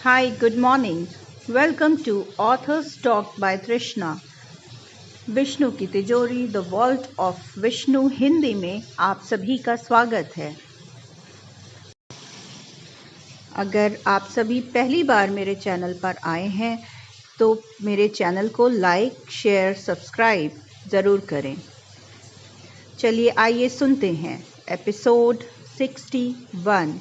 Hi, good morning. Welcome to Authors Talk by Trishna. Vishnu की तिजोरी the vault of Vishnu Hindi में आप सभी का स्वागत है। अगर आप सभी पहली बार मेरे चैनल पर आए हैं तो मेरे चैनल को लाइक, शेयर, सब्सक्राइब ज़रूर करें। चलिए आइए सुनते हैं एपिसोड 61।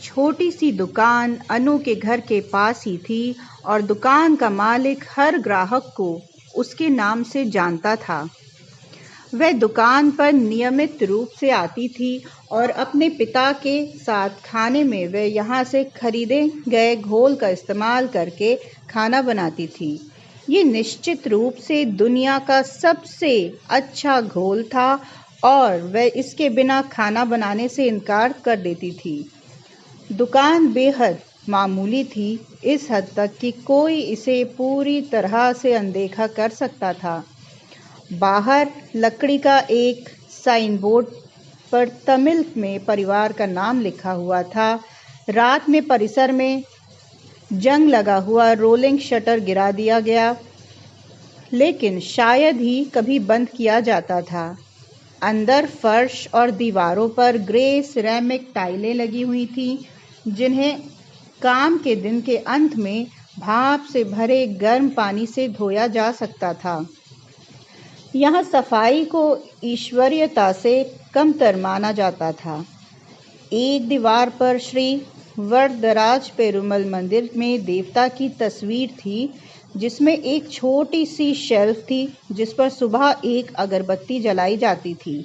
छोटी सी दुकान अनु के घर के पास ही थी और दुकान का मालिक हर ग्राहक को उसके नाम से जानता था। वह दुकान पर नियमित रूप से आती थी और अपने पिता के साथ खाने में वह यहाँ से खरीदे गए घोल का इस्तेमाल करके खाना बनाती थी। ये निश्चित रूप से दुनिया का सबसे अच्छा घोल था और वह इसके बिना खाना बनाने से इनकार कर देती थी। दुकान बेहद मामूली थी, इस हद तक कि कोई इसे पूरी तरह से अनदेखा कर सकता था। बाहर लकड़ी का एक साइन बोर्ड पर तमिल में परिवार का नाम लिखा हुआ था। रात में परिसर में जंग लगा हुआ रोलिंग शटर गिरा दिया गया, लेकिन शायद ही कभी बंद किया जाता था। अंदर फर्श और दीवारों पर ग्रे सिरेमिक टाइलें लगी हुई थीं, जिन्हें काम के दिन के अंत में भाप से भरे गर्म पानी से धोया जा सकता था। यहाँ सफाई को ईश्वरीयता से कमतर माना जाता था। एक दीवार पर श्री वरदराज पेरुमल मंदिर में देवता की तस्वीर थी, जिसमें एक छोटी सी शेल्फ थी जिस पर सुबह एक अगरबत्ती जलाई जाती थी।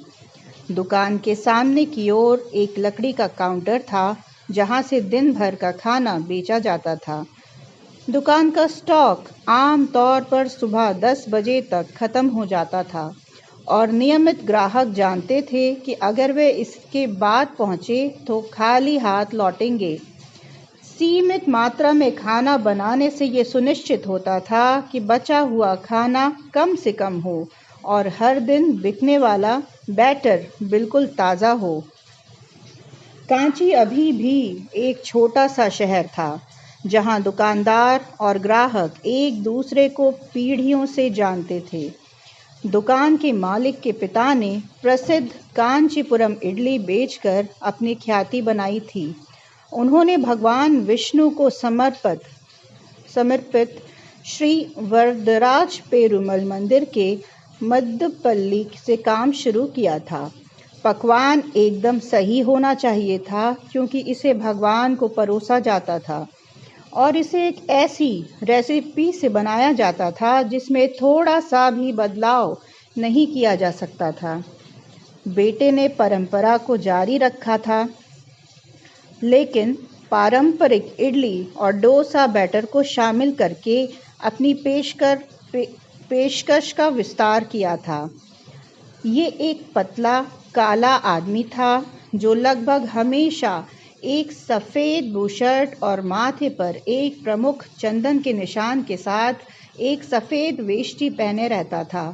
दुकान के सामने की ओर एक लकड़ी का काउंटर था जहां से दिन भर का खाना बेचा जाता था। दुकान का स्टॉक आम तौर पर सुबह 10 बजे तक खत्म हो जाता था और नियमित ग्राहक जानते थे कि अगर वे इसके बाद पहुंचे तो खाली हाथ लौटेंगे। सीमित मात्रा में खाना बनाने से ये सुनिश्चित होता था कि बचा हुआ खाना कम से कम हो और हर दिन बिकने वाला बैटर बिल्कुल ताज़ा हो। कांची अभी भी एक छोटा सा शहर था जहां दुकानदार और ग्राहक एक दूसरे को पीढ़ियों से जानते थे। दुकान के मालिक के पिता ने प्रसिद्ध कांचीपुरम इडली बेचकर अपनी ख्याति बनाई थी। उन्होंने भगवान विष्णु को समर्पित श्री वरदराज पेरुमल मंदिर के मद्दपल्ली से काम शुरू किया था। पकवान एकदम सही होना चाहिए था क्योंकि इसे भगवान को परोसा जाता था और इसे एक ऐसी रेसिपी से बनाया जाता था जिसमें थोड़ा सा भी बदलाव नहीं किया जा सकता था। बेटे ने परंपरा को जारी रखा था, लेकिन पारंपरिक इडली और डोसा बैटर को शामिल करके अपनी पेशकश का विस्तार किया था। ये एक पतला काला आदमी था जो लगभग हमेशा एक सफ़ेद बुशर्ट और माथे पर एक प्रमुख चंदन के निशान के साथ एक सफ़ेद वेष्टी पहने रहता था।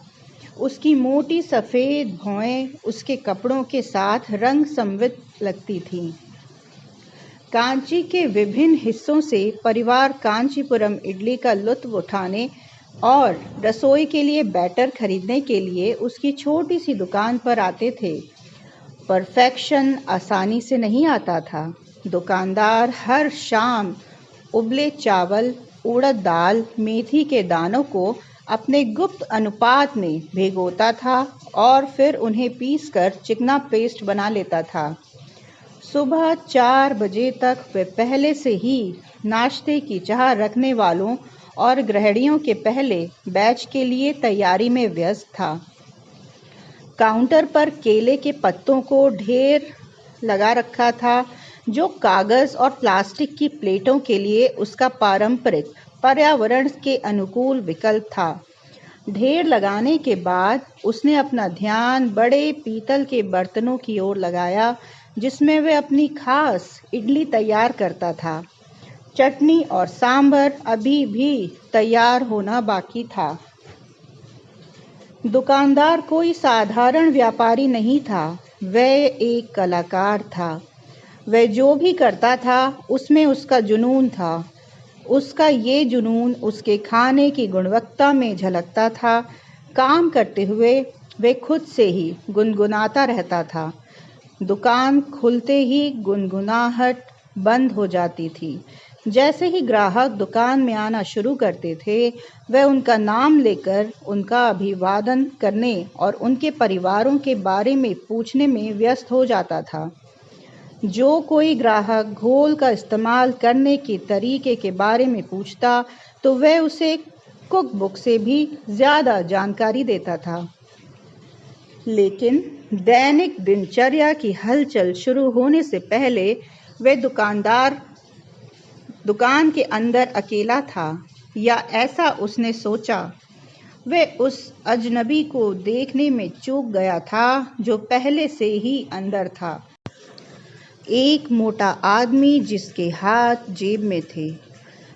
उसकी मोटी सफ़ेद भौहें उसके कपड़ों के साथ रंग संवित लगती थीं। कांची के विभिन्न हिस्सों से परिवार कांचीपुरम इडली का लुत्फ उठाने और रसोई के लिए बैटर खरीदने के लिए उसकी छोटी सी दुकान पर आते थे। परफेक्शन आसानी से नहीं आता था। दुकानदार हर शाम उबले चावल, उड़द दाल, मेथी के दानों को अपने गुप्त अनुपात में भिगोता था और फिर उन्हें पीसकर चिकना पेस्ट बना लेता था। सुबह 4 बजे तक वे पहले से ही नाश्ते की चाह रखने वालों और गृहिणियों के पहले बैच के लिए तैयारी में व्यस्त था। काउंटर पर केले के पत्तों को ढेर लगा रखा था, जो कागज़ और प्लास्टिक की प्लेटों के लिए उसका पारंपरिक पर्यावरण के अनुकूल विकल्प था। ढेर लगाने के बाद उसने अपना ध्यान बड़े पीतल के बर्तनों की ओर लगाया जिसमें वह अपनी खास इडली तैयार करता था। चटनी और सांभर अभी भी तैयार होना बाकी था। दुकानदार कोई साधारण व्यापारी नहीं था, वह एक कलाकार था। वह जो भी करता था उसमें उसका जुनून था। उसका ये जुनून उसके खाने की गुणवत्ता में झलकता था। काम करते हुए वह खुद से ही गुनगुनाता रहता था। दुकान खुलते ही गुनगुनाहट बंद हो जाती थी। जैसे ही ग्राहक दुकान में आना शुरू करते थे, वह उनका नाम लेकर उनका अभिवादन करने और उनके परिवारों के बारे में पूछने में व्यस्त हो जाता था। जो कोई ग्राहक घोल का इस्तेमाल करने के तरीके के बारे में पूछता, तो वह उसे कुक बुक से भी ज़्यादा जानकारी देता था। लेकिन दैनिक दिनचर्या की हलचल शुरू होने से पहले वह दुकानदार दुकान के अंदर अकेला था, या ऐसा उसने सोचा। वह उस अजनबी को देखने में चूक गया था जो पहले से ही अंदर था। एक मोटा आदमी जिसके हाथ जेब में थे।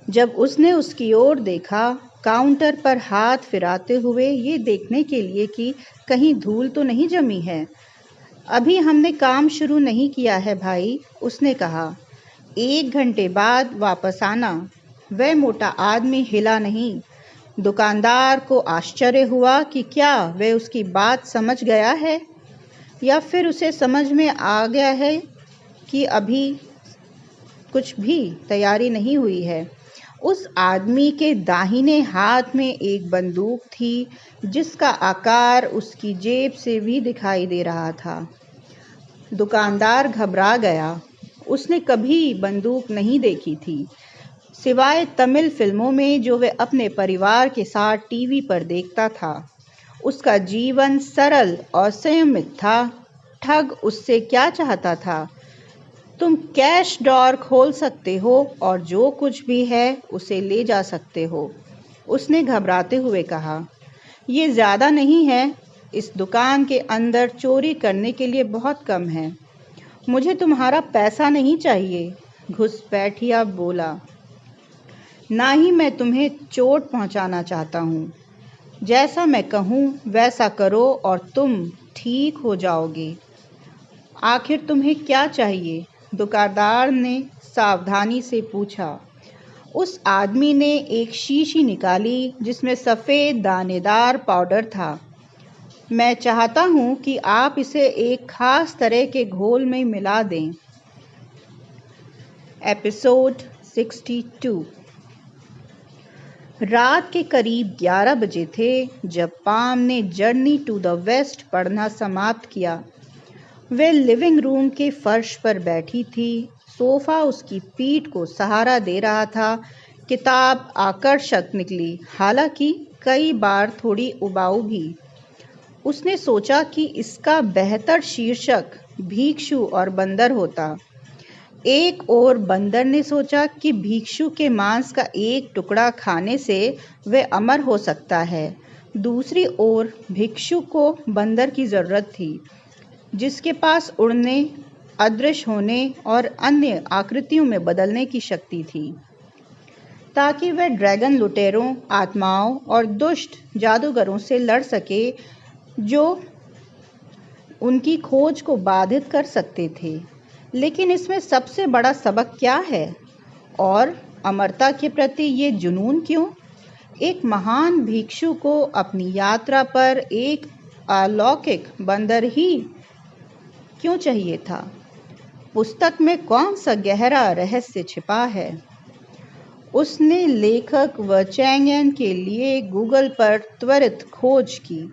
जब उसने उसकी ओर देखा, काउंटर पर हाथ फिराते हुए ये देखने के लिए कि कहीं धूल तो नहीं जमी है। अभी हमने काम शुरू नहीं किया है भाई, उसने कहा। 1 घंटे बाद वापस आना। वह मोटा आदमी हिला नहीं। दुकानदार को आश्चर्य हुआ कि क्या वह उसकी बात समझ गया है, या फिर उसे समझ में आ गया है कि अभी कुछ भी तैयारी नहीं हुई है। उस आदमी के दाहिने हाथ में एक बंदूक थी, जिसका आकार उसकी जेब से भी दिखाई दे रहा था। दुकानदार घबरा गया। उसने कभी बंदूक नहीं देखी थी, सिवाय तमिल फिल्मों में जो वह अपने परिवार के साथ टीवी पर देखता था। उसका जीवन सरल और संयमित था। ठग उससे क्या चाहता था? तुम कैश ड्रॉअर खोल सकते हो और जो कुछ भी है उसे ले जा सकते हो, उसने घबराते हुए कहा। ये ज़्यादा नहीं है। इस दुकान के अंदर चोरी करने के लिए बहुत कम है। मुझे तुम्हारा पैसा नहीं चाहिए, घुसपैठिया बोला। ना ही मैं तुम्हें चोट पहुंचाना चाहता हूँ। जैसा मैं कहूँ वैसा करो और तुम ठीक हो जाओगे। आखिर तुम्हें क्या चाहिए? दुकानदार ने सावधानी से पूछा। उस आदमी ने एक शीशी निकाली जिसमें सफ़ेद दानेदार पाउडर था। मैं चाहता हूँ कि आप इसे एक खास तरह के घोल में मिला दें। एपिसोड 62। रात के करीब 11 बजे थे जब पाम ने जर्नी टू द वेस्ट पढ़ना समाप्त किया। वह लिविंग रूम के फर्श पर बैठी थी। सोफा उसकी पीठ को सहारा दे रहा था। किताब आकर्षक निकली, हालांकि कई बार थोड़ी उबाऊ भी। उसने सोचा कि इसका बेहतर शीर्षक भिक्षु और बंदर होता। एक और बंदर ने सोचा कि भिक्षु के मांस का एक टुकड़ा खाने से वह अमर हो सकता है। दूसरी ओर भिक्षु को बंदर की ज़रूरत थी, जिसके पास उड़ने, अदृश्य होने और अन्य आकृतियों में बदलने की शक्ति थी, ताकि वह ड्रैगन, लुटेरों, आत्माओं और दुष्ट जादूगरों से लड़ सके जो उनकी खोज को बाधित कर सकते थे। लेकिन इसमें सबसे बड़ा सबक क्या है? और अमरता के प्रति ये जुनून क्यों? एक महान भिक्षु को अपनी यात्रा पर एक अलौकिक बंदर ही क्यों चाहिए था? पुस्तक में कौन सा गहरा रहस्य छिपा है? उसने लेखक व चैंगेन के लिए गूगल पर त्वरित खोज की।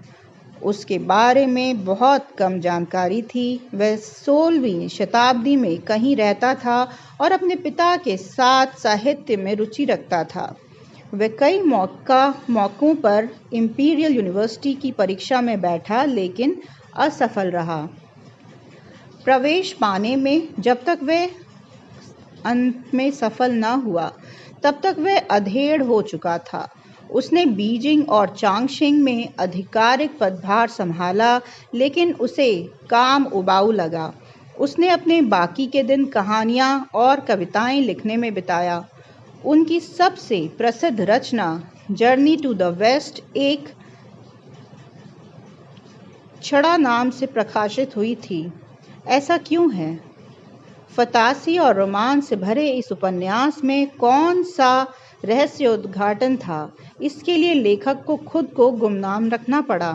उसके बारे में बहुत कम जानकारी थी। वह 16वीं शताब्दी में कहीं रहता था और अपने पिता के साथ साहित्य में रुचि रखता था। वह कई मौक़ों पर इंपीरियल यूनिवर्सिटी की परीक्षा में बैठा, लेकिन असफल रहा प्रवेश पाने में। जब तक वह अंत में सफल न हुआ, तब तक वह अधेड़ हो चुका था। उसने बीजिंग और चांगशिंग में आधिकारिक पदभार संभाला, लेकिन उसे काम उबाऊ लगा। उसने अपने बाकी के दिन कहानियाँ और कविताएं लिखने में बिताया। उनकी सबसे प्रसिद्ध रचना जर्नी टू द वेस्ट एक छड़ा नाम से प्रकाशित हुई थी। ऐसा क्यों है? फंतासी और रोमांस से भरे इस उपन्यास में कौन सा रहस्य उद्घाटन था, इसके लिए लेखक को खुद को गुमनाम रखना पड़ा।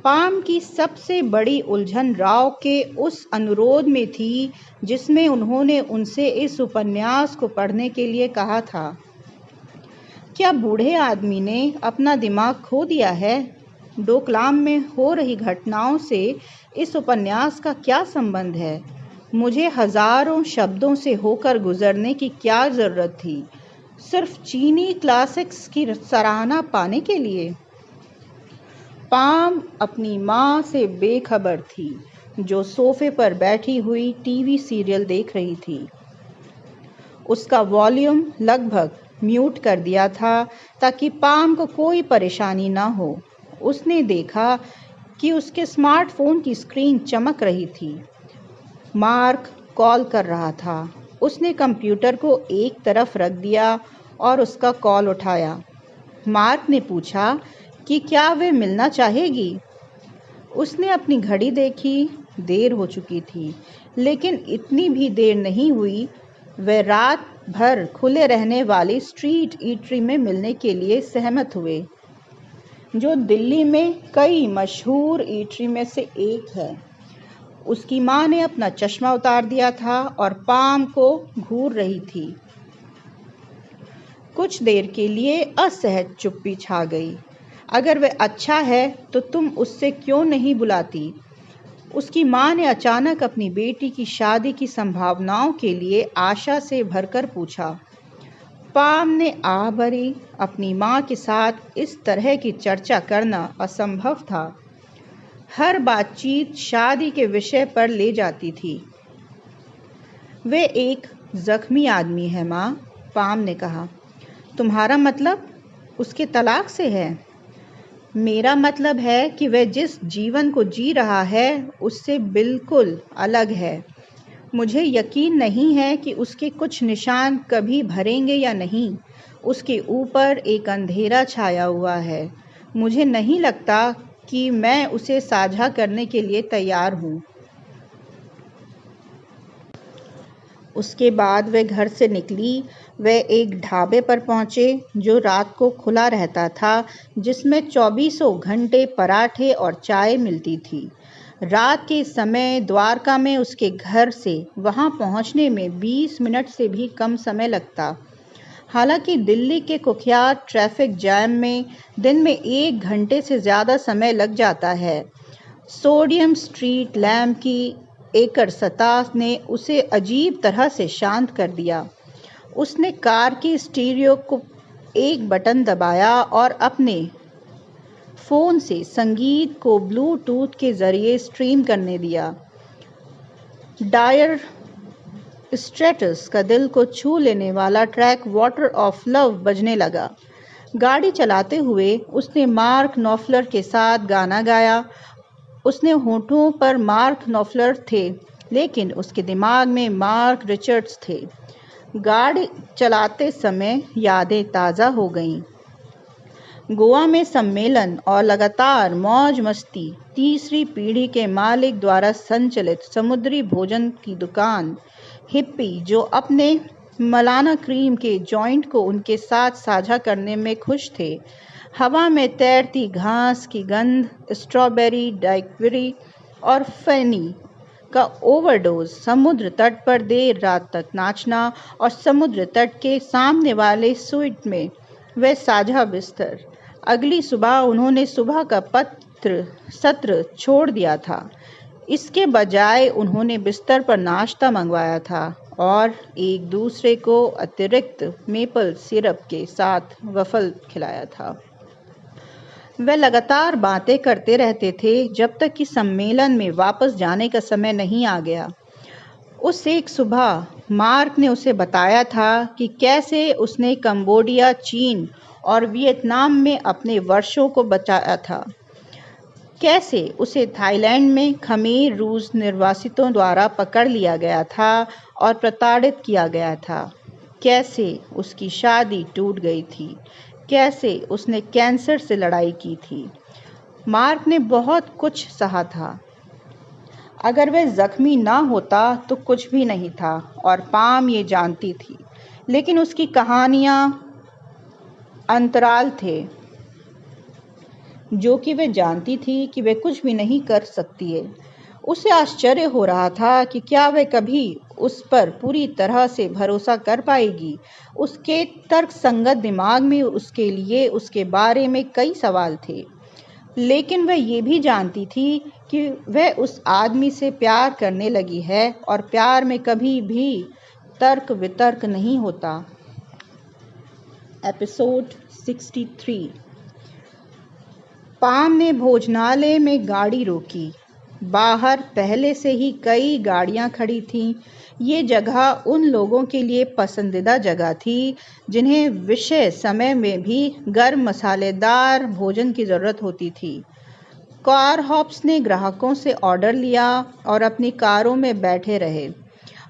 पाम की सबसे बड़ी उलझन राव के उस अनुरोध में थी जिसमें उन्होंने उनसे इस उपन्यास को पढ़ने के लिए कहा था। क्या बूढ़े आदमी ने अपना दिमाग खो दिया है? डोकलाम में हो रही घटनाओं से इस उपन्यास का क्या संबंध है? मुझे हजारों शब्दों से होकर गुजरने की क्या जरूरत थी, सिर्फ चीनी क्लासिक्स की सराहना पाने के लिए? पाम अपनी माँ से बेखबर थी, जो सोफे पर बैठी हुई टीवी सीरियल देख रही थी। उसका वॉल्यूम लगभग म्यूट कर दिया था ताकि पाम को कोई परेशानी ना हो। उसने देखा कि उसके स्मार्टफोन की स्क्रीन चमक रही थी। मार्क कॉल कर रहा था। उसने कंप्यूटर को एक तरफ रख दिया और उसका कॉल उठाया। मार्क ने पूछा कि क्या वे मिलना चाहेगी। उसने अपनी घड़ी देखी, देर हो चुकी थी, लेकिन इतनी भी देर नहीं हुई। वे रात भर खुले रहने वाली स्ट्रीट ईटरी में मिलने के लिए सहमत हुए, जो दिल्ली में कई मशहूर ईटरी में से एक है। उसकी माँ ने अपना चश्मा उतार दिया था और पाम को घूर रही थी। कुछ देर के लिए असहज चुप्पी छा गई। अगर वह अच्छा है तो तुम उससे क्यों नहीं बुलाती? उसकी माँ ने अचानक अपनी बेटी की शादी की संभावनाओं के लिए आशा से भरकर पूछा। पाम ने आह भरी। अपनी माँ के साथ इस तरह की चर्चा करना असंभव था। हर बातचीत शादी के विषय पर ले जाती थी। वे एक जख्मी आदमी है माँ, पाम ने कहा। तुम्हारा मतलब उसके तलाक से है? मेरा मतलब है कि वह जिस जीवन को जी रहा है उससे बिल्कुल अलग है। मुझे यकीन नहीं है कि उसके कुछ निशान कभी भरेंगे या नहीं। उसके ऊपर एक अंधेरा छाया हुआ है। मुझे नहीं लगता कि मैं उसे साझा करने के लिए तैयार हूँ। उसके बाद वे घर से निकली। वे एक ढाबे पर पहुंचे जो रात को खुला रहता था, जिसमें 24 घंटे पराठे और चाय मिलती थी। रात के समय द्वारका में उसके घर से वहां पहुंचने में 20 मिनट से भी कम समय लगता। हालांकि दिल्ली के कुख्यात ट्रैफिक जैम में दिन में 1 घंटे से ज़्यादा समय लग जाता है। सोडियम स्ट्रीट लैम्प की एकड़ सतह ने उसे अजीब तरह से शांत कर दिया। उसने कार की स्टीरियो को एक बटन दबाया और अपने फ़ोन से संगीत को ब्लूटूथ के ज़रिए स्ट्रीम करने दिया। डायर स्ट्रेटस का दिल को छू लेने वाला ट्रैक वाटर ऑफ लव बजने लगा। गाड़ी चलाते हुए उसने मार्क नॉफलर के साथ गाना गाया। उसने होठों पर मार्क नॉफलर थे, लेकिन उसके दिमाग में मार्क रिचर्ड्स थे। गाड़ी चलाते समय यादें ताज़ा हो गईं। गोवा में सम्मेलन और लगातार मौज मस्ती। तीसरी पीढ़ी के मालिक द्वारा संचालित समुद्री भोजन की दुकान। हिप्पी जो अपने मलाना क्रीम के जॉइंट को उनके साथ साझा करने में खुश थे। हवा में तैरती घास की गंध, स्ट्रॉबेरी, डाइक्वरी और फेनी का ओवरडोज। समुद्र तट पर देर रात तक नाचना और समुद्र तट के सामने वाले स्वीट में वह साझा बिस्तर। अगली सुबह उन्होंने सुबह का सत्र छोड़ दिया था। इसके बजाय उन्होंने बिस्तर पर नाश्ता मंगवाया था और एक दूसरे को अतिरिक्त मेपल सिरप के साथ वफल खिलाया था। वे लगातार बातें करते रहते थे जब तक कि सम्मेलन में वापस जाने का समय नहीं आ गया। उस एक सुबह मार्क ने उसे बताया था कि कैसे उसने कंबोडिया, चीन और वियतनाम में अपने वर्षों को बचाया था। कैसे उसे थाईलैंड में खमेर रूस निर्वासितों द्वारा पकड़ लिया गया था और प्रताड़ित किया गया था। कैसे उसकी शादी टूट गई थी। कैसे उसने कैंसर से लड़ाई की थी। मार्क ने बहुत कुछ सहा था। अगर वह जख्मी ना होता तो कुछ भी नहीं था और पाम ये जानती थी, लेकिन उसकी कहानियां अंतराल थे जो कि वह जानती थी कि वह कुछ भी नहीं कर सकती है। उसे आश्चर्य हो रहा था कि क्या वह कभी उस पर पूरी तरह से भरोसा कर पाएगी। उसके तर्कसंगत दिमाग में उसके लिए उसके बारे में कई सवाल थे, लेकिन वह ये भी जानती थी कि वह उस आदमी से प्यार करने लगी है और प्यार में कभी भी तर्क वितर्क नहीं होता। एपिसोड 63। पाम ने भोजनालय में गाड़ी रोकी। बाहर पहले से ही कई गाड़ियां खड़ी थीं। ये जगह उन लोगों के लिए पसंदीदा जगह थी जिन्हें विशेष समय में भी गर्म मसालेदार भोजन की ज़रूरत होती थी। कार हॉप्स ने ग्राहकों से ऑर्डर लिया और अपनी कारों में बैठे रहे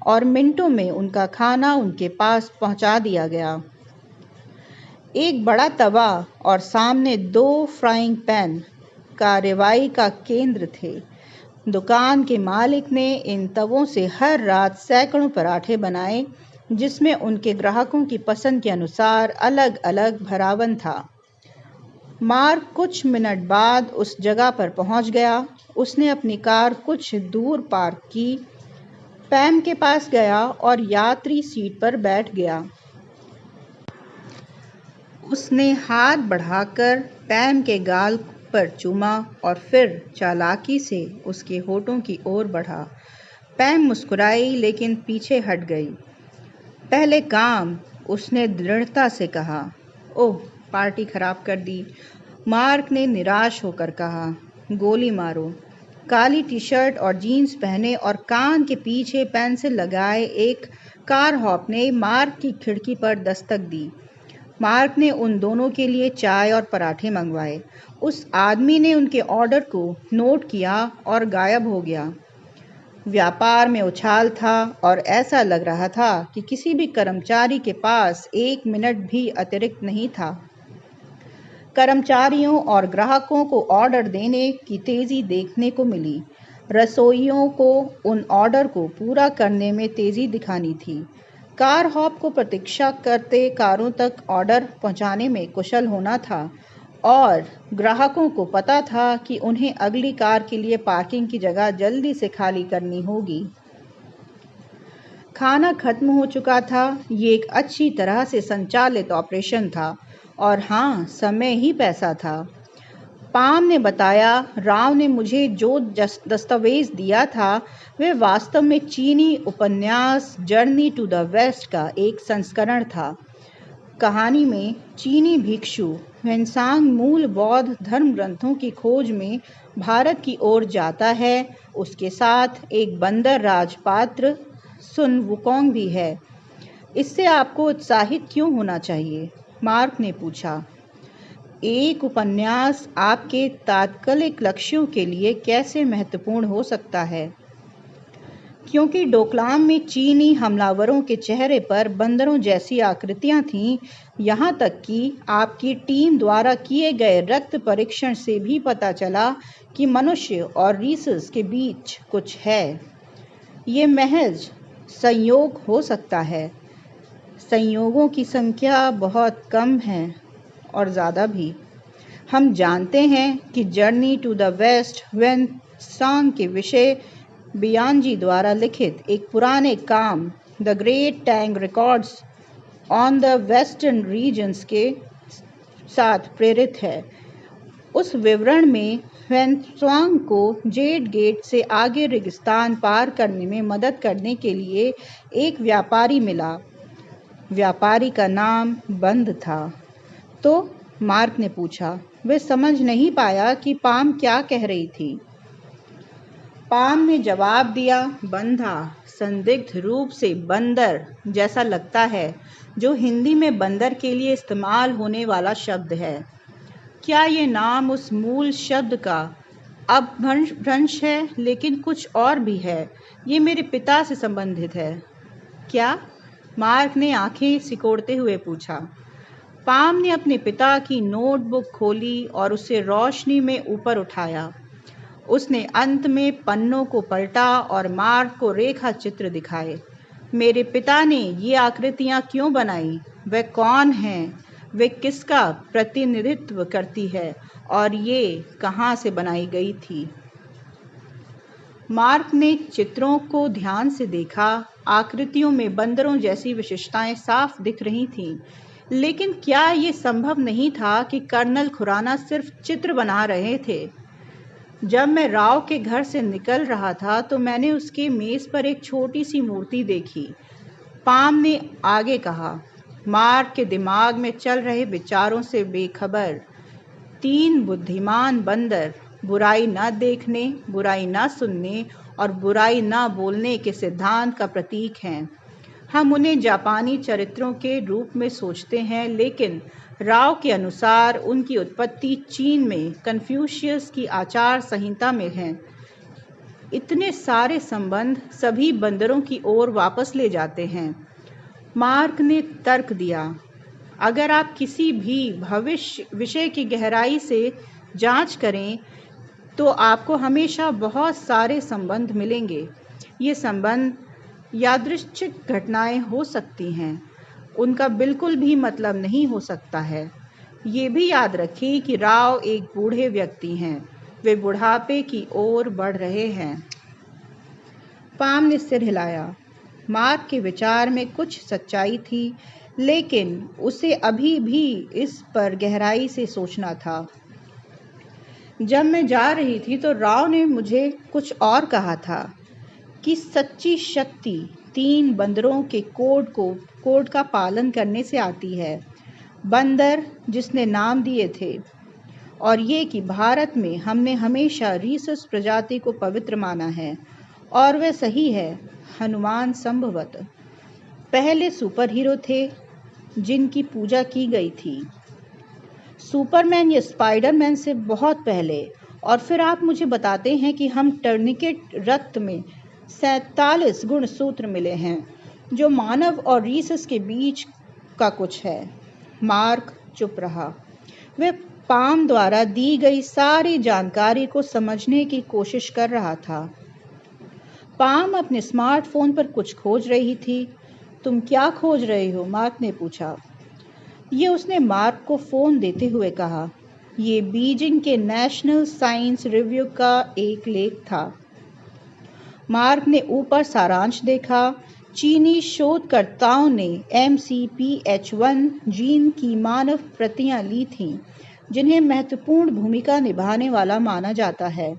और मिनटों में उनका खाना उनके पास पहुंचा दिया गया। एक बड़ा तवा और सामने 2 फ्राइंग पैन कार्रवाई का केंद्र थे। दुकान के मालिक ने इन तवों से हर रात सैकड़ों पराठे बनाए, जिसमें उनके ग्राहकों की पसंद के अनुसार अलग अलग भरावन था। मार्क कुछ मिनट बाद उस जगह पर पहुंच गया। उसने अपनी कार कुछ दूर पार्क की, पैम के पास गया और यात्री सीट पर बैठ गया। उसने हाथ बढ़ाकर पैम के गाल पर चूमा और फिर चालाकी से उसके होठों की ओर बढ़ा। पैम मुस्कुराई लेकिन पीछे हट गई। पहले काम, उसने दृढ़ता से कहा। ओह, पार्टी खराब कर दी, मार्क ने निराश होकर कहा। गोली मारो। काली टी शर्ट और जीन्स पहने और कान के पीछे पेंसिल लगाए एक कार हॉप ने मार्क की खिड़की पर दस्तक दी। मार्क ने उन दोनों के लिए चाय और पराठे मंगवाए। उस आदमी ने उनके ऑर्डर को नोट किया और गायब हो गया। व्यापार में उछाल था और ऐसा लग रहा था कि किसी भी कर्मचारी के पास 1 मिनट भी अतिरिक्त नहीं था। कर्मचारियों और ग्राहकों को ऑर्डर देने की तेज़ी देखने को मिली। रसोइयों को उन ऑर्डर को पूरा करने में तेज़ी दिखानी थी। कार हॉप को प्रतीक्षा करते कारों तक ऑर्डर पहुंचाने में कुशल होना था और ग्राहकों को पता था कि उन्हें अगली कार के लिए पार्किंग की जगह जल्दी से खाली करनी होगी। खाना खत्म हो चुका था। ये एक अच्छी तरह से संचालित ऑपरेशन था और हाँ, समय ही पैसा था। पाम ने बताया, राव ने मुझे जो दस्तावेज दिया था वह वास्तव में चीनी उपन्यास जर्नी टू द वेस्ट का एक संस्करण था। कहानी में चीनी भिक्षु वेन्सांग मूल बौद्ध धर्म ग्रंथों की खोज में भारत की ओर जाता है। उसके साथ एक बंदर राजपात्र सुन वुकोंग भी है। इससे आपको उत्साहित क्यों होना चाहिए? मार्क ने पूछा। एक उपन्यास आपके तात्कालिक लक्ष्यों के लिए कैसे महत्वपूर्ण हो सकता है? क्योंकि डोकलाम में चीनी हमलावरों के चेहरे पर बंदरों जैसी आकृतियां थीं। यहाँ तक कि आपकी टीम द्वारा किए गए रक्त परीक्षण से भी पता चला कि मनुष्य और रीसस के बीच कुछ है। ये महज संयोग हो सकता है। संयोगों की संख्या बहुत कम है और ज़्यादा भी। हम जानते हैं कि journey to the west Xuanzang के विषय बियानजी द्वारा लिखित एक पुराने काम the great Tang records on the western regions के साथ प्रेरित है। उस विवरण में वेन्सांग को जेड गेट से आगे रेगिस्तान पार करने में मदद करने के लिए एक व्यापारी मिला। व्यापारी का नाम बंद था। तो मार्क ने पूछा। वह समझ नहीं पाया कि पाम क्या कह रही थी। पाम ने जवाब दिया, बंधा संदिग्ध रूप से बंदर जैसा लगता है, जो हिंदी में बंदर के लिए इस्तेमाल होने वाला शब्द है। क्या ये नाम उस मूल शब्द का अपभ्रंश है? लेकिन कुछ और भी है। ये मेरे पिता से संबंधित है। क्या? मार्क ने आंखें सिकोड़ते हुए पूछा। पाम ने अपने पिता की नोटबुक खोली और उसे रोशनी में ऊपर उठाया। उसने अंत में पन्नों को पलटा और मार्क को रेखा चित्र दिखाए। मेरे पिता ने ये आकृतियां क्यों बनाई? वह कौन है? वे किसका प्रतिनिधित्व करती है और ये कहाँ से बनाई गई थी? मार्क ने चित्रों को ध्यान से देखा। आकृतियों में बंदरों जैसी विशेषताएं साफ दिख रही थीं, लेकिन क्या ये संभव नहीं था कि कर्नल खुराना सिर्फ चित्र बना रहे थे? जब मैं राव के घर से निकल रहा था तो मैंने उसके मेज पर एक छोटी सी मूर्ति देखी। पाम ने आगे कहा, मार्क के दिमाग में चल रहे विचारों से बेखबर 3 बुद्धिमान बंदर बुराई न देखने, बुराई न सुनने और बुराई न बोलने के सिद्धांत का प्रतीक हैं। हम उन्हें जापानी चरित्रों के रूप में सोचते हैं, लेकिन राव के अनुसार उनकी उत्पत्ति चीन में कन्फ्यूशियस की आचार संहिता में है। इतने सारे संबंध सभी बंदरों की ओर वापस ले जाते हैं। मार्क ने तर्क दिया, अगर आप किसी भी भविष्य विषय की गहराई से जांच करें तो आपको हमेशा बहुत सारे संबंध मिलेंगे। ये संबंध यादृच्छिक घटनाएं हो सकती हैं, उनका बिल्कुल भी मतलब नहीं हो सकता है। ये भी याद रखें कि राव एक बूढ़े व्यक्ति हैं, वे बुढ़ापे की ओर बढ़ रहे हैं। पाम ने सिर हिलाया। मार्क के विचार में कुछ सच्चाई थी, लेकिन उसे अभी भी इस पर गहराई से सोचना था। जब मैं जा रही थी तो राव ने मुझे कुछ और कहा था कि सच्ची शक्ति 3 बंदरों के कोड का पालन करने से आती है। बंदर जिसने नाम दिए थे, और ये कि भारत में हमने हमेशा रीसस प्रजाति को पवित्र माना है, और वह सही है। हनुमान संभवतः पहले सुपर हीरो थे जिनकी पूजा की गई थी, सुपरमैन या स्पाइडरमैन से बहुत पहले। और फिर आप मुझे बताते हैं कि हम टर्निकेट रक्त में 47 गुण सूत्र मिले हैं, जो मानव और रीसस के बीच का कुछ है। मार्क चुप रहा। वह पाम द्वारा दी गई सारी जानकारी को समझने की कोशिश कर रहा था। पाम अपने स्मार्टफोन पर कुछ खोज रही थी। तुम क्या खोज रही हो? मार्क ने पूछा। ये उसने मार्क को फ़ोन देते हुए कहा। ये बीजिंग के नेशनल साइंस रिव्यू का एक लेख था। मार्क ने ऊपर सारांश देखा। चीनी शोधकर्ताओं ने MCPH1 जीन की मानव प्रतियां ली थीं, जिन्हें महत्वपूर्ण भूमिका निभाने वाला माना जाता है।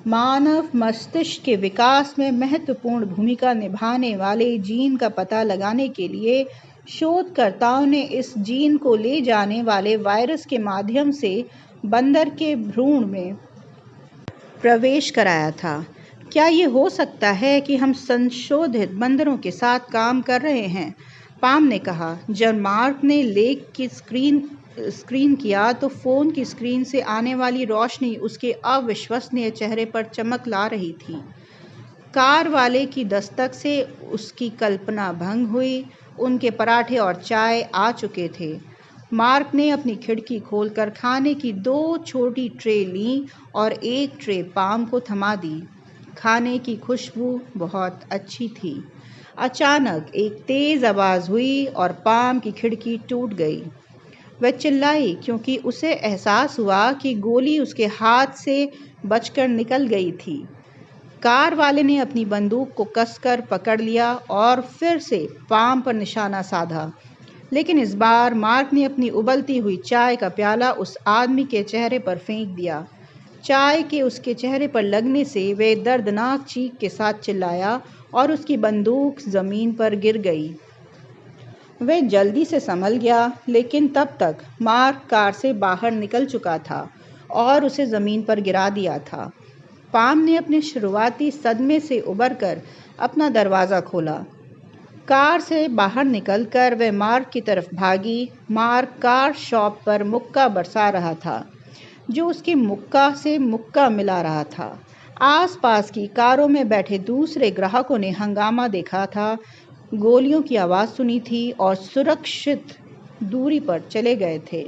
मानव मस्तिष्क के विकास में महत्वपूर्ण भूमिका निभाने वाले जीन का पता लगाने के लिए शोधकर्ताओं ने इस जीन को ले जाने वाले वायरस के माध्यम से बंदर के भ्रूण में प्रवेश कराया था। क्या ये हो सकता है कि हम संशोधित बंदरों के साथ काम कर रहे हैं? पाम ने कहा। जब मार्क ने लेख की स्क्रीन किया तो फ़ोन की स्क्रीन से आने वाली रोशनी उसके अविश्वसनीय चेहरे पर चमक ला रही थी। कार वाले की दस्तक से उसकी कल्पना भंग हुई। उनके पराठे और चाय आ चुके थे। मार्क ने अपनी खिड़की खोलकर खाने की 2 छोटी ट्रे लीं और एक ट्रे पाम को थमा दी। खाने की खुशबू बहुत अच्छी थी। अचानक एक तेज़ आवाज़ हुई और पाम की खिड़की टूट गई। वह चिल्लाई क्योंकि उसे एहसास हुआ कि गोली उसके हाथ से बचकर निकल गई थी। कार वाले ने अपनी बंदूक को कसकर पकड़ लिया और फिर से पाम पर निशाना साधा, लेकिन इस बार मार्क ने अपनी उबलती हुई चाय का प्याला उस आदमी के चेहरे पर फेंक दिया। चाय के उसके चेहरे पर लगने से वह दर्दनाक चीख के साथ चिल्लाया और उसकी बंदूक ज़मीन पर गिर गई। वह जल्दी से संभल गया, लेकिन तब तक मार्क कार से बाहर निकल चुका था और उसे ज़मीन पर गिरा दिया था। पाम ने अपने शुरुआती सदमे से उबरकर अपना दरवाज़ा खोला। कार से बाहर निकलकर वह मार्क की तरफ भागी। मार्क कार शॉप पर मुक्का बरसा रहा था, जो उसके मुक्का से मुक्का मिला रहा था। आसपास की कारों में बैठे दूसरे ग्राहकों ने हंगामा देखा था, गोलियों की आवाज़ सुनी थी और सुरक्षित दूरी पर चले गए थे।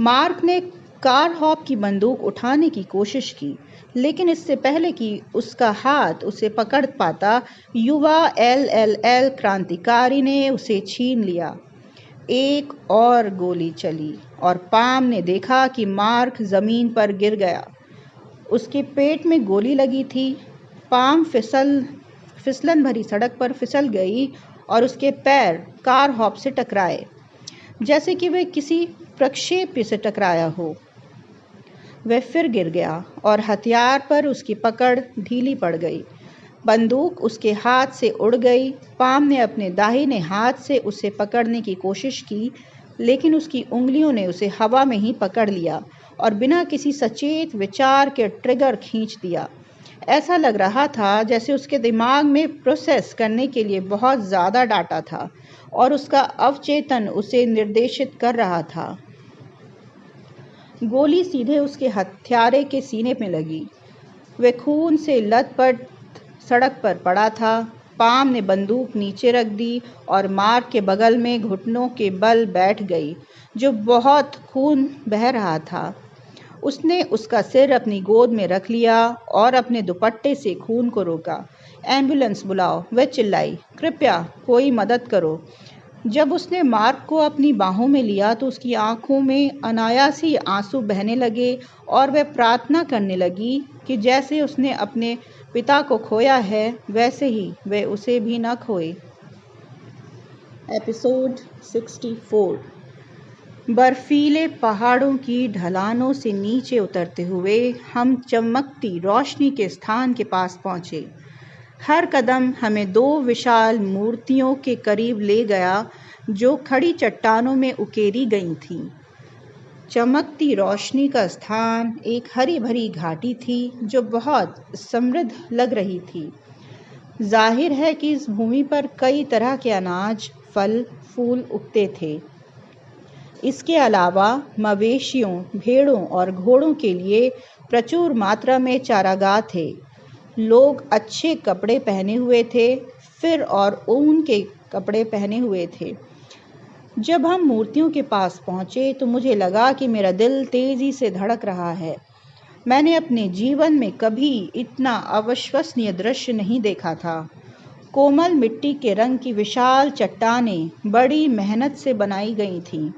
मार्क ने कार हॉप की बंदूक उठाने की कोशिश की, लेकिन इससे पहले कि उसका हाथ उसे पकड़ पाता, युवा एलएलएल क्रांतिकारी ने उसे छीन लिया। एक और गोली चली और पाम ने देखा कि मार्क जमीन पर गिर गया। उसके पेट में गोली लगी थी। पाम फिसलन भरी सड़क पर फिसल गई और उसके पैर कार हॉप से टकराए, जैसे कि वह किसी प्रक्षेप्य से टकराया हो। वह फिर गिर गया और हथियार पर उसकी पकड़ ढीली पड़ गई। बंदूक उसके हाथ से उड़ गई। पाम ने अपने दाहिने हाथ से उसे पकड़ने की कोशिश की, लेकिन उसकी उंगलियों ने उसे हवा में ही पकड़ लिया और बिना किसी सचेत विचार के ट्रिगर खींच दिया। ऐसा लग रहा था जैसे उसके दिमाग में प्रोसेस करने के लिए बहुत ज़्यादा डाटा था और उसका अवचेतन उसे निर्देशित कर रहा था। गोली सीधे उसके हत्यारे के सीने में लगी। वह खून से लथपथ सड़क पर पड़ा था। पाम ने बंदूक नीचे रख दी और मार्क के बगल में घुटनों के बल बैठ गई, जो बहुत खून बह रहा था। उसने उसका सिर अपनी गोद में रख लिया और अपने दुपट्टे से खून को रोका। एम्बुलेंस बुलाओ, वह चिल्लाई। कृपया कोई मदद करो। जब उसने मार्क को अपनी बाहों में लिया तो उसकी आंखों में अनायास ही आंसू बहने लगे और वह प्रार्थना करने लगी कि जैसे उसने अपने पिता को खोया है, वैसे ही वह उसे भी न खोए। एपिसोड 64। बर्फीले पहाड़ों की ढलानों से नीचे उतरते हुए हम चमकती रोशनी के स्थान के पास पहुंचे। हर कदम हमें दो विशाल मूर्तियों के करीब ले गया, जो खड़ी चट्टानों में उकेरी गई थीं। चमकती रोशनी का स्थान एक हरी भरी घाटी थी, जो बहुत समृद्ध लग रही थी। जाहिर है कि इस भूमि पर कई तरह के अनाज, फल, फूल उगते थे। इसके अलावा मवेशियों, भेड़ों और घोड़ों के लिए प्रचुर मात्रा में चारागाह थे। लोग अच्छे कपड़े पहने हुए थे, फिर और ऊन के कपड़े पहने हुए थे। जब हम मूर्तियों के पास पहुंचे तो मुझे लगा कि मेरा दिल तेजी से धड़क रहा है। मैंने अपने जीवन में कभी इतना अविश्वसनीय दृश्य नहीं देखा था। कोमल मिट्टी के रंग की विशाल चट्टानें बड़ी मेहनत से बनाई गई थीं।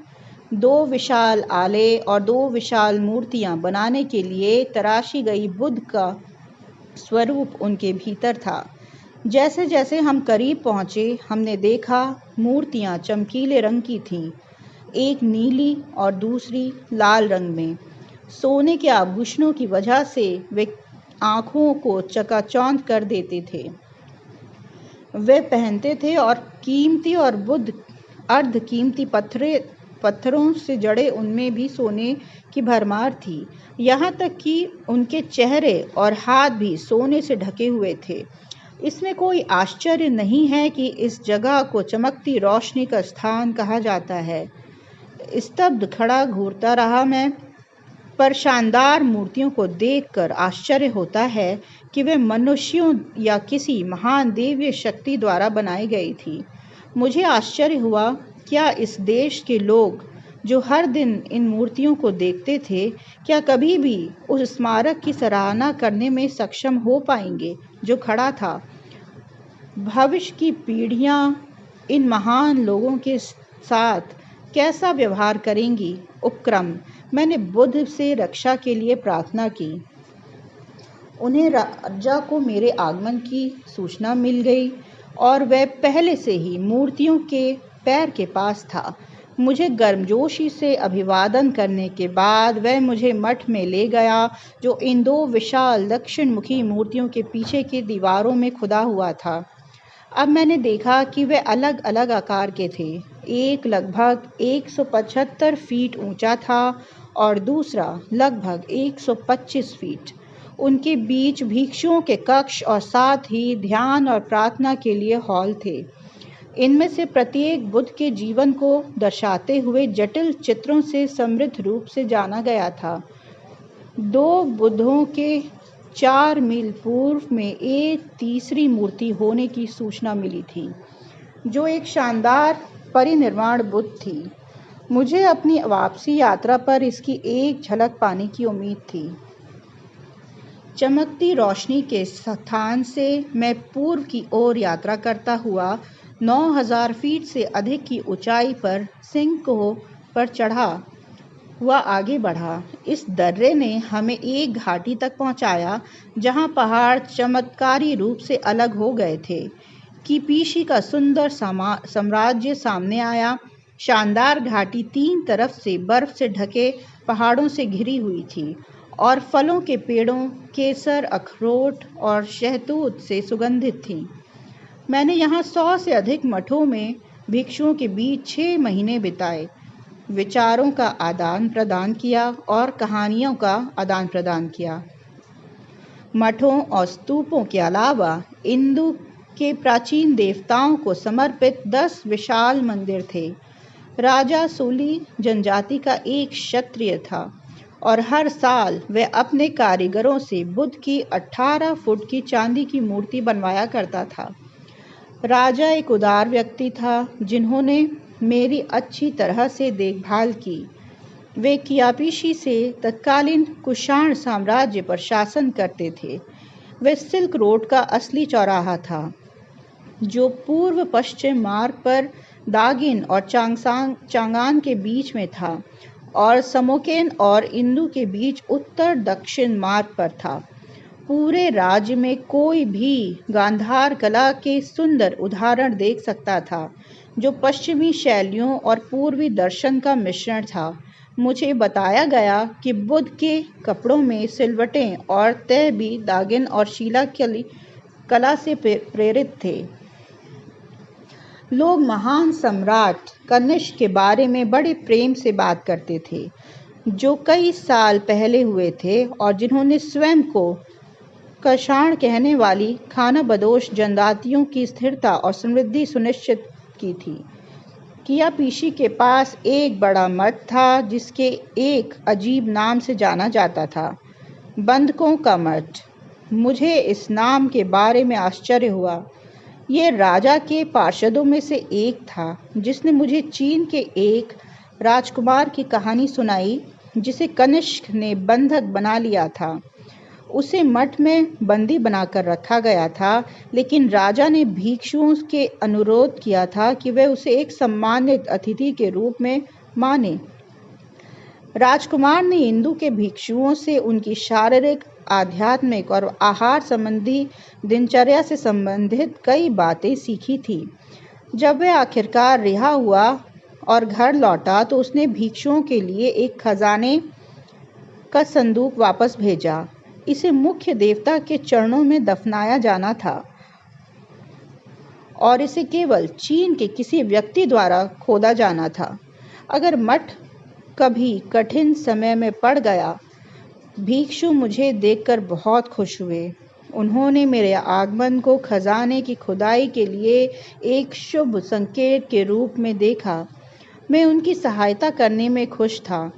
दो विशाल आले और दो विशाल मूर्तियां बनाने के लिए तराशी गई बुद्ध का स्वरूप उनके भीतर था। जैसे जैसे हम करीब पहुंचे, हमने देखा मूर्तियां चमकीले रंग की थीं, एक नीली और दूसरी लाल रंग में। सोने के आभूषणों की वजह से वे आँखों को चकाचौंध कर देते थे। वे पहनते थे और कीमती और बुद्ध अर्ध कीमती पत्थरों से जड़े उनमें भी सोने की भरमार थी। यहाँ तक कि उनके चेहरे और हाथ भी सोने से ढके हुए थे। इसमें कोई आश्चर्य नहीं है कि इस जगह को चमकती रोशनी का स्थान कहा जाता है। स्तब्ध खड़ा घूरता रहा मैं, पर शानदार मूर्तियों को देखकर आश्चर्य होता है कि वे मनुष्यों या किसी महान दैवीय शक्ति द्वारा बनाई गई थी। मुझे आश्चर्य हुआ, क्या इस देश के लोग जो हर दिन इन मूर्तियों को देखते थे, क्या कभी भी उस स्मारक की सराहना करने में सक्षम हो पाएंगे जो खड़ा था? भविष्य की पीढ़ियां इन महान लोगों के साथ कैसा व्यवहार करेंगी? उपक्रम। मैंने बुद्ध से रक्षा के लिए प्रार्थना की। उन्हें राजा को मेरे आगमन की सूचना मिल गई और वह पहले से ही मूर्तियों के पैर के पास था। मुझे गर्मजोशी से अभिवादन करने के बाद वह मुझे मठ में ले गया, जो इन दो विशाल दक्षिणमुखी मूर्तियों के पीछे की दीवारों में खुदा हुआ था। अब मैंने देखा कि वे अलग अलग आकार के थे। एक लगभग 175 फीट ऊंचा था और दूसरा लगभग 125 फीट। उनके बीच भिक्षुओं के कक्ष और साथ ही ध्यान और प्रार्थना के लिए हॉल थे। इनमें से प्रत्येक बुद्ध के जीवन को दर्शाते हुए जटिल चित्रों से समृद्ध रूप से जाना गया था। दो बुद्धों के 4 मील पूर्व में एक तीसरी मूर्ति होने की सूचना मिली थी, जो एक शानदार परिनिर्वाण बुद्ध थी। मुझे अपनी वापसी यात्रा पर इसकी एक झलक पाने की उम्मीद थी। चमकती रोशनी के स्थान से मैं पूर्व की ओर यात्रा करता हुआ 9000 फीट से अधिक की ऊंचाई पर सिंहकोह पर चढ़ा हुआ आगे बढ़ा। इस दर्रे ने हमें एक घाटी तक पहुंचाया जहां पहाड़ चमत्कारी रूप से अलग हो गए थे। कीपीशी का सुंदर साम्राज्य सामने आया। शानदार घाटी तीन तरफ से बर्फ से ढके पहाड़ों से घिरी हुई थी और फलों के पेड़ों, केसर, अखरोट और शहतूत से सुगंधित थी। मैंने यहाँ 100 से अधिक मठों में भिक्षुओं के बीच 6 महीने बिताए, विचारों का आदान प्रदान किया और कहानियों का आदान प्रदान किया। मठों और स्तूपों के अलावा हिंदू के प्राचीन देवताओं को समर्पित 10 विशाल मंदिर थे। राजा सूली जनजाति का एक क्षत्रिय था और हर साल वह अपने कारीगरों से बुद्ध की 18 फुट की चांदी की मूर्ति बनवाया करता था। राजा एक उदार व्यक्ति था जिन्होंने मेरी अच्छी तरह से देखभाल की। वे कियापीशी से तत्कालीन कुषाण साम्राज्य पर शासन करते थे। वे सिल्क रोड का असली चौराहा था जो पूर्व पश्चिम मार्ग पर दागिन और चांगान के बीच में था और समोकेन और इंदु के बीच उत्तर दक्षिण मार्ग पर था। पूरे राज्य में कोई भी गांधार कला के सुंदर उदाहरण देख सकता था जो पश्चिमी शैलियों और पूर्वी दर्शन का मिश्रण था। मुझे बताया गया कि बुद्ध के कपड़ों में सिलवटें और तह भी दागिन और शीलाकली कला से प्रेरित थे। लोग महान सम्राट कनिष्क के बारे में बड़े प्रेम से बात करते थे जो कई साल पहले हुए थे और जिन्होंने स्वयं को कषाण कहने वाली खानाबदोश जनजातियों की स्थिरता और समृद्धि सुनिश्चित की थी। कियापीशी के पास एक बड़ा मठ था जिसके एक अजीब नाम से जाना जाता था, बंधकों का मठ। मुझे इस नाम के बारे में आश्चर्य हुआ। ये राजा के पार्षदों में से एक था जिसने मुझे चीन के एक राजकुमार की कहानी सुनाई जिसे कनिष्क ने बंधक बना लिया था। उसे मठ में बंदी बनाकर रखा गया था, लेकिन राजा ने भिक्षुओं के अनुरोध किया था कि वे उसे एक सम्मानित अतिथि के रूप में माने। राजकुमार ने हिंदू के भिक्षुओं से उनकी शारीरिक, आध्यात्मिक और आहार संबंधी दिनचर्या से संबंधित कई बातें सीखी थी। जब वह आखिरकार रिहा हुआ और घर लौटा तो उसने भिक्षुओं के लिए एक खजाने का संदूक वापस भेजा। इसे मुख्य देवता के चरणों में दफनाया जाना था और इसे केवल चीन के किसी व्यक्ति द्वारा खोदा जाना था। अगर मठ कभी कठिन समय में पड़ गया, भिक्षु मुझे देखकर बहुत खुश हुए। उन्होंने मेरे आगमन को खजाने की खुदाई के लिए एक शुभ संकेत के रूप में देखा। मैं उनकी सहायता करने में खुश था।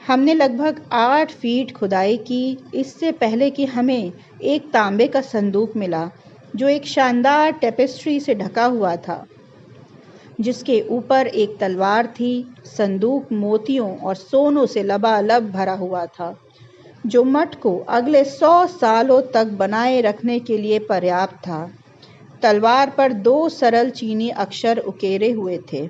हमने लगभग 8 फीट खुदाई की, इससे पहले कि हमें एक तांबे का संदूक मिला जो एक शानदार टेपेस्ट्री से ढका हुआ था जिसके ऊपर एक तलवार थी। संदूक मोतियों और सोनों से लबालब भरा हुआ था जो मठ को अगले 100 सालों तक बनाए रखने के लिए पर्याप्त था। तलवार पर 2 सरल चीनी अक्षर उकेरे हुए थे।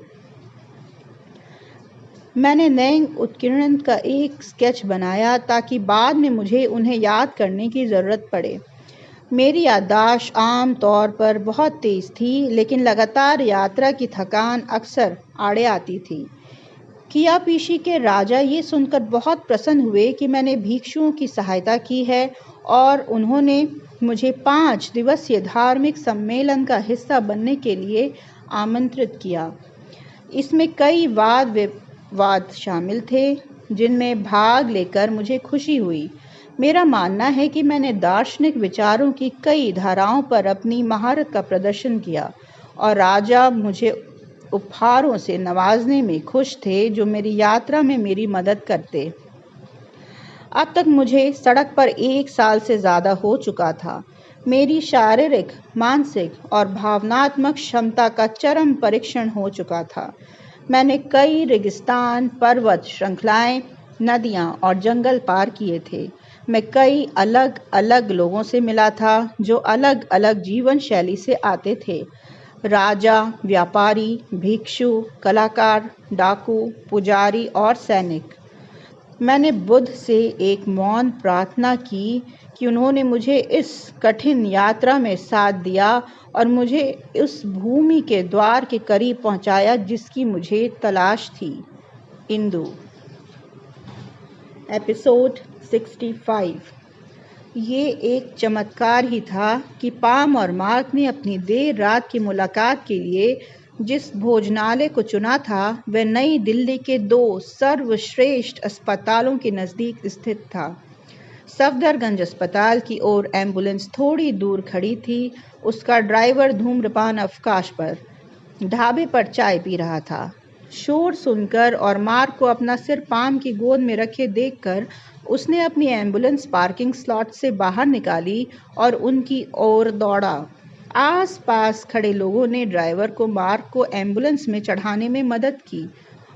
मैंने नैंग उत्कीर्णन का एक स्केच बनाया ताकि बाद में मुझे उन्हें याद करने की ज़रूरत पड़े। मेरी याददाश्त आम तौर पर बहुत तेज़ थी, लेकिन लगातार यात्रा की थकान अक्सर आड़े आती थी। कियापीशी के राजा ये सुनकर बहुत प्रसन्न हुए कि मैंने भिक्षुओं की सहायता की है और उन्होंने मुझे 5 दिवसीय धार्मिक सम्मेलन का हिस्सा बनने के लिए आमंत्रित किया। इसमें कई वाद विवाद शामिल थे जिनमें भाग लेकर मुझे खुशी हुई। मेरा मानना है कि मैंने दार्शनिक विचारों की कई धाराओं पर अपनी महारत का प्रदर्शन किया और राजा मुझे उपहारों से नवाजने में खुश थे जो मेरी यात्रा में मेरी मदद करते। अब तक मुझे सड़क पर 1 साल से ज़्यादा हो चुका था। मेरी शारीरिक, मानसिक और भावनात्मक क्षमता का चरम परीक्षण हो चुका था। मैंने कई रेगिस्तान, पर्वत श्रृंखलाएं, नदियां और जंगल पार किए थे। मैं कई अलग अलग लोगों से मिला था जो अलग अलग जीवन शैली से आते थे। राजा, व्यापारी, भिक्षु, कलाकार, डाकू, पुजारी और सैनिक। मैंने बुद्ध से एक मौन प्रार्थना की कि उन्होंने मुझे इस कठिन यात्रा में साथ दिया और मुझे उस भूमि के द्वार के करीब पहुंचाया जिसकी मुझे तलाश थी। इंदु। एपिसोड 65। ये एक चमत्कार ही था कि पाम और मार्क ने अपनी देर रात की मुलाकात के लिए जिस भोजनालय को चुना था वह नई दिल्ली के 2 सर्वश्रेष्ठ अस्पतालों के नज़दीक स्थित था। सफदरगंज अस्पताल की ओर एम्बुलेंस थोड़ी दूर खड़ी थी। उसका ड्राइवर धूम्रपान अवकाश पर ढाबे पर चाय पी रहा था। शोर सुनकर और मार्क को अपना सिर पाम की गोद में रखे देखकर उसने अपनी एम्बुलेंस पार्किंग स्लॉट से बाहर निकाली और उनकी ओर दौड़ा। आस-पास खड़े लोगों ने ड्राइवर को मार्क को एम्बुलेंस में चढ़ाने में मदद की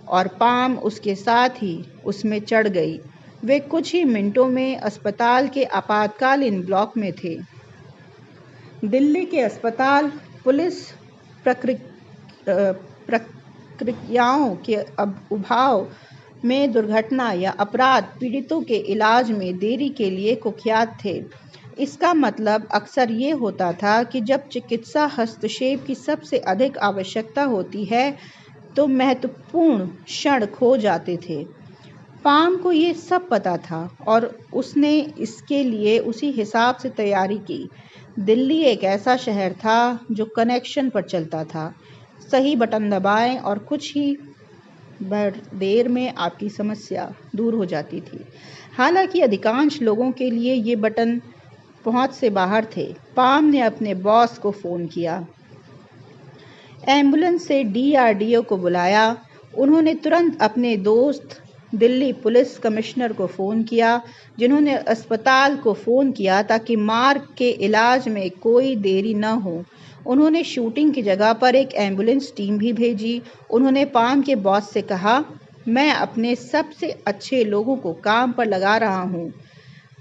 और पाम उसके साथ ही उसमें चढ़ गई। वे कुछ ही मिनटों में अस्पताल के आपातकालीन ब्लॉक में थे। दिल्ली के अस्पताल पुलिस प्रक्रियाओं के अभाव में दुर्घटना या अपराध पीड़ितों के इलाज में देरी के लिए कुख्यात थे। इसका मतलब अक्सर ये होता था कि जब चिकित्सा हस्तक्षेप की सबसे अधिक आवश्यकता होती है तो महत्वपूर्ण क्षण खो जाते थे। पाम को ये सब पता था और उसने इसके लिए उसी हिसाब से तैयारी की। दिल्ली एक ऐसा शहर था जो कनेक्शन पर चलता था। सही बटन दबाएं और कुछ ही देर में आपकी समस्या दूर हो जाती थी। हालांकि अधिकांश लोगों के लिए ये बटन पहुंच से बाहर थे। पाम ने अपने बॉस को फ़ोन किया। एम्बुलेंस से DRDO को बुलाया। उन्होंने तुरंत अपने दोस्त दिल्ली पुलिस कमिश्नर को फ़ोन किया, जिन्होंने अस्पताल को फ़ोन किया ताकि मार्क के इलाज में कोई देरी न हो। उन्होंने शूटिंग की जगह पर एक एम्बुलेंस टीम भी भेजी। उन्होंने पाम के बॉस से कहा, मैं अपने सबसे अच्छे लोगों को काम पर लगा रहा हूँ।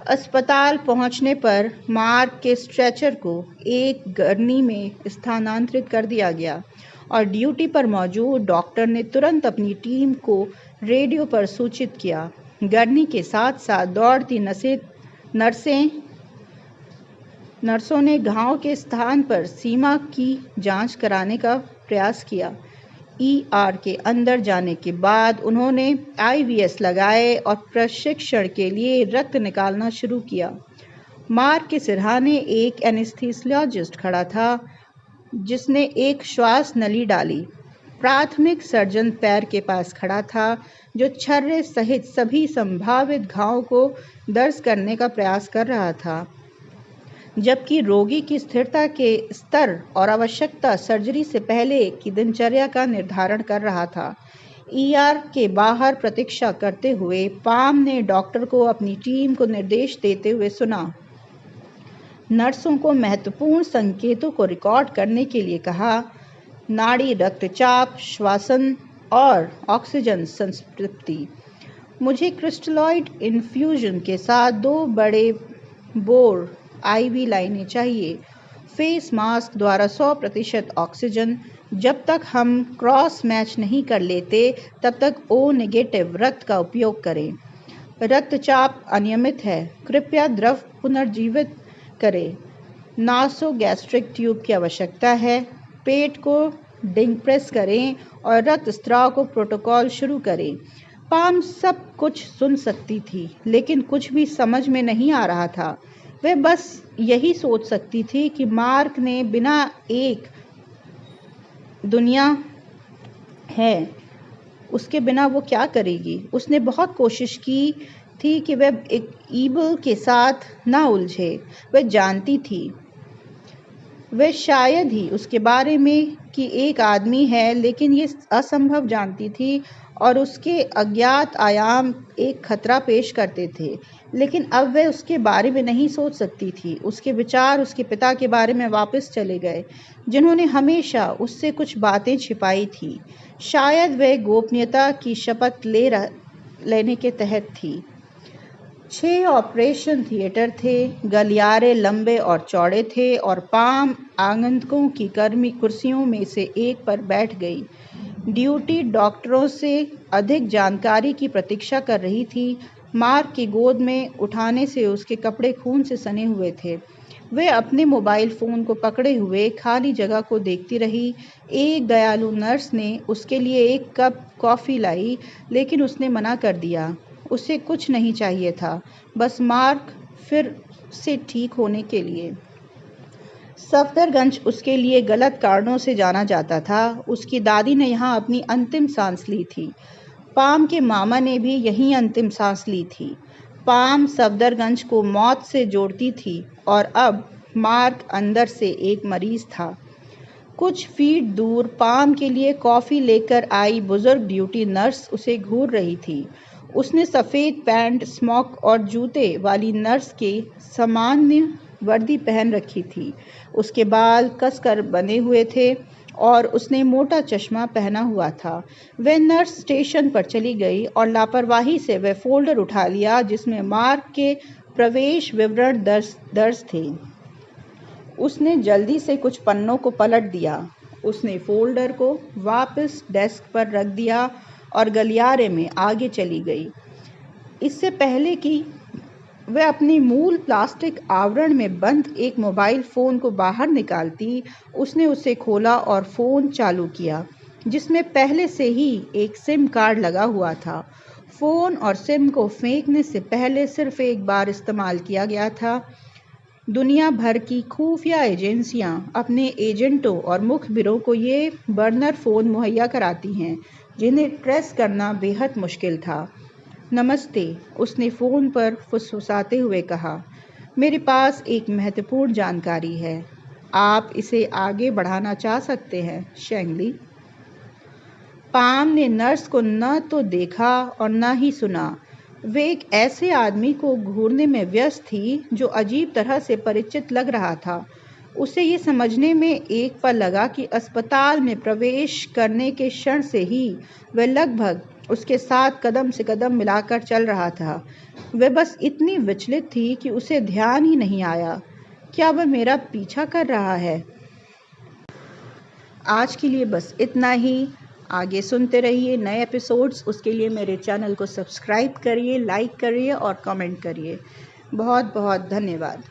अस्पताल पहुंचने पर मार्क के स्ट्रेचर को एक गरनी में स्थानांतरित कर दिया गया और ड्यूटी पर मौजूद डॉक्टर ने तुरंत अपनी टीम को रेडियो पर सूचित किया। गरनी के साथ साथ दौड़ती नर्सों ने घाव के स्थान पर सीमा की जांच कराने का प्रयास किया। ER के अंदर जाने के बाद उन्होंने IVS लगाए और प्रशिक्षण के लिए रक्त निकालना शुरू किया। मार्क के सिरहाने एक एनेस्थीसियोलॉजिस्ट खड़ा था जिसने एक श्वास नली डाली। प्राथमिक सर्जन पैर के पास खड़ा था जो छर्रे सहित सभी संभावित घावों को दर्ज करने का प्रयास कर रहा था, जबकि रोगी की स्थिरता के स्तर और आवश्यकता सर्जरी से पहले की दिनचर्या का निर्धारण कर रहा था। ER के बाहर प्रतीक्षा करते हुए पाम ने डॉक्टर को अपनी टीम को निर्देश देते हुए सुना। नर्सों को महत्वपूर्ण संकेतों को रिकॉर्ड करने के लिए कहा। नाड़ी रक्तचाप, श्वसन और ऑक्सीजन संतृप्ति। मुझे क्रिस्टलॉइड इन्फ्यूजन के साथ 2 बड़े बोर IV लाइनें चाहिए। फेस मास्क द्वारा 100% ऑक्सीजन। जब तक हम क्रॉस मैच नहीं कर लेते तब तक O नेगेटिव रक्त का उपयोग करें। रक्तचाप अनियमित है, कृपया द्रव पुनर्जीवित करें। नासोगैस्ट्रिक ट्यूब की आवश्यकता है। पेट को डिंग प्रेस करें और रक्त स्त्राव को प्रोटोकॉल शुरू करें। पाम सब कुछ सुन सकती थी लेकिन कुछ भी समझ में नहीं आ रहा था। वह बस यही सोच सकती थी कि मार्क ने बिना एक दुनिया है, उसके बिना वो क्या करेगी। उसने बहुत कोशिश की थी कि वह एक ईबल के साथ ना उलझे। वह जानती थी वह शायद ही उसके बारे में कि एक आदमी है, लेकिन ये असंभव जानती थी और उसके अज्ञात आयाम एक खतरा पेश करते थे। लेकिन अब वह उसके बारे में नहीं सोच सकती थी। उसके विचार उसके पिता के बारे में वापस चले गए, जिन्होंने हमेशा उससे कुछ बातें छिपाई थी। शायद वह गोपनीयता की शपथ लेने के तहत थी। 6 ऑपरेशन थिएटर थे, गलियारे लंबे और चौड़े थे और पाम आगंतुकों की कर्मी कुर्सियों में से एक पर बैठ गई। ड्यूटी डॉक्टरों से अधिक जानकारी की प्रतीक्षा कर रही थी। मार्क की गोद में उठाने से उसके कपड़े खून से सने हुए थे। वह अपने मोबाइल फ़ोन को पकड़े हुए खाली जगह को देखती रही। एक दयालु नर्स ने उसके लिए एक कप कॉफ़ी लाई, लेकिन उसने मना कर दिया। उसे कुछ नहीं चाहिए था, बस मार्क फिर से ठीक होने के लिए। सफदरगंज उसके लिए गलत कारणों से जाना जाता था। उसकी दादी ने यहाँ अपनी अंतिम सांस ली थी। पाम के मामा ने भी यहीं अंतिम सांस ली थी। पाम सफदरगंज को मौत से जोड़ती थी और अब मार्क अंदर से एक मरीज था। कुछ फीट दूर पाम के लिए कॉफ़ी लेकर आई बुजुर्ग ड्यूटी नर्स उसे घूर रही थी। उसने सफ़ेद पैंट, स्मॉक और जूते वाली नर्स के सामान्य वर्दी पहन रखी थी। उसके बाल कसकर बंधे हुए थे और उसने मोटा चश्मा पहना हुआ था। वह नर्स स्टेशन पर चली गई और लापरवाही से वह फोल्डर उठा लिया जिसमें मार्क के प्रवेश विवरण दर्ज थे। उसने जल्दी से कुछ पन्नों को पलट दिया। उसने फोल्डर को वापस डेस्क पर रख दिया और गलियारे में आगे चली गई। इससे पहले कि वह अपनी मूल प्लास्टिक आवरण में बंद एक मोबाइल फ़ोन को बाहर निकालती, उसने उसे खोला और फ़ोन चालू किया, जिसमें पहले से ही एक सिम कार्ड लगा हुआ था। फ़ोन और सिम को फेंकने से पहले सिर्फ एक बार इस्तेमाल किया गया था। दुनिया भर की खुफिया एजेंसियां अपने एजेंटों और मुखबिरों को ये बर्नर फ़ोन मुहैया कराती हैं, जिन्हें ट्रेस करना बेहद मुश्किल था। नमस्ते, उसने फ़ोन पर फुसफुसाते हुए कहा। मेरे पास एक महत्वपूर्ण जानकारी है। आप इसे आगे बढ़ाना चाह सकते हैं, शेंगली। पाम ने नर्स को न तो देखा और न ही सुना। वे एक ऐसे आदमी को घूरने में व्यस्त थी जो अजीब तरह से परिचित लग रहा था। उसे ये समझने में एक पल लगा कि अस्पताल में प्रवेश करने के क्षण से ही वह लगभग उसके साथ कदम से कदम मिलाकर चल रहा था। वह बस इतनी विचलित थी कि उसे ध्यान ही नहीं आया, क्या वह मेरा पीछा कर रहा है? आज के लिए बस इतना ही। आगे सुनते रहिए नए एपिसोड्स। उसके लिए मेरे चैनल को सब्सक्राइब करिए, लाइक करिए और कमेंट करिए। बहुत बहुत धन्यवाद।